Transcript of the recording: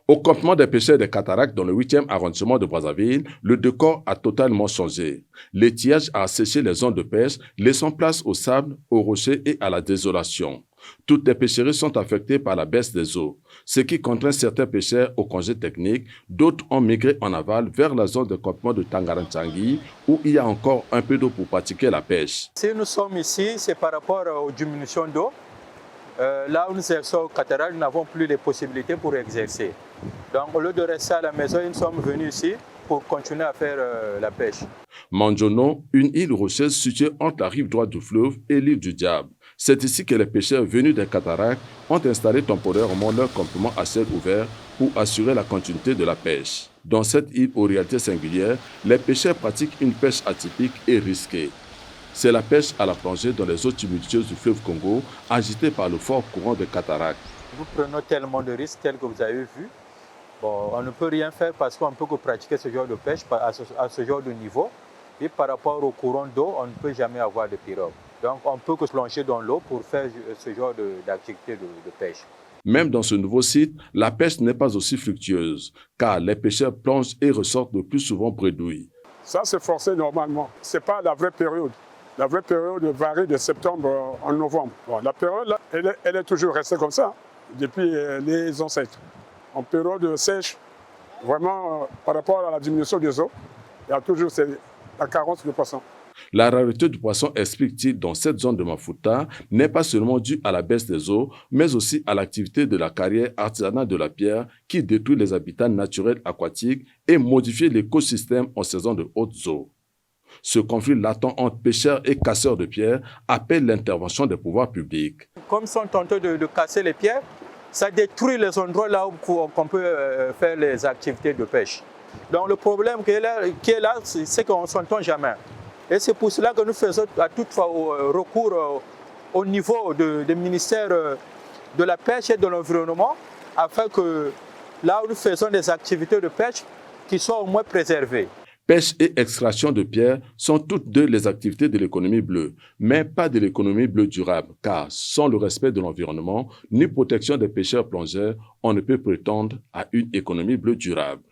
Au campement des pêcheurs des Cataractes dans le 8e arrondissement de Brazzaville, le décor a totalement changé. L'étiage a asséché les zones de pêche, laissant place au sable, aux rochers et à la désolation. Toutes les pêcheries sont affectées par la baisse des eaux, ce qui contraint certains pêcheurs au congé technique. D'autres ont migré en aval vers la zone de campement de Tangarantangui, où il y a encore un peu d'eau pour pratiquer la pêche. Si nous sommes ici, c'est par rapport aux diminutions d'eau. Là où nous exerçons au Cataract, nous n'avons plus les possibilités pour exercer. Donc au lieu de rester à la maison, nous sommes venus ici pour continuer à faire la pêche. Mandjono, une île rocheuse située entre la rive droite du fleuve et l'île du Diable. C'est ici que les pêcheurs venus des Cataractes ont installé temporairement leur campement à ciel ouvert pour assurer la continuité de la pêche. Dans cette île aux réalités singulières, les pêcheurs pratiquent une pêche atypique et risquée. C'est la pêche à la plongée dans les eaux tumultueuses du fleuve Congo, agitées par le fort courant des Cataractes. Nous prenons tellement de risques tels que vous avez vu. Bon, on ne peut rien faire parce qu'on ne peut que pratiquer ce genre de pêche à ce genre de niveau. Et par rapport au courant d'eau, on ne peut jamais avoir de pirogue. Donc on peut que se plonger dans l'eau pour faire ce genre d'activité de pêche. Même dans ce nouveau site, la pêche n'est pas aussi fructueuse, car les pêcheurs plongent et ressortent le plus souvent bredouilles. Ça, c'est forcé normalement. Ce n'est pas la vraie période. La vraie période varie de septembre en novembre. Bon, la période, là, elle est toujours restée comme ça, depuis les ancêtres. En période sèche, vraiment, par rapport à la diminution des eaux, il y a toujours la carence de poissons. La rareté du poisson, explique-t-il, dans cette zone de Mafuta, n'est pas seulement due à la baisse des eaux, mais aussi à l'activité de la carrière artisanale de la pierre qui détruit les habitats naturels aquatiques et modifie l'écosystème en saison de hautes eaux. Ce conflit latent entre pêcheurs et casseurs de pierres appelle l'intervention des pouvoirs publics. Comme ils sont tentés de casser les pierres, ça détruit les endroits là où on peut faire les activités de pêche. Donc le problème qui est là, c'est qu'on ne s'entend jamais. Et c'est pour cela que nous faisons à toute fois recours au niveau du ministère de la pêche et de l'environnement, afin que là où nous faisons des activités de pêche, qu'ils soient au moins préservées. Pêche et extraction de pierre sont toutes deux les activités de l'économie bleue, mais pas de l'économie bleue durable, car sans le respect de l'environnement ni protection des pêcheurs plongeurs, on ne peut prétendre à une économie bleue durable.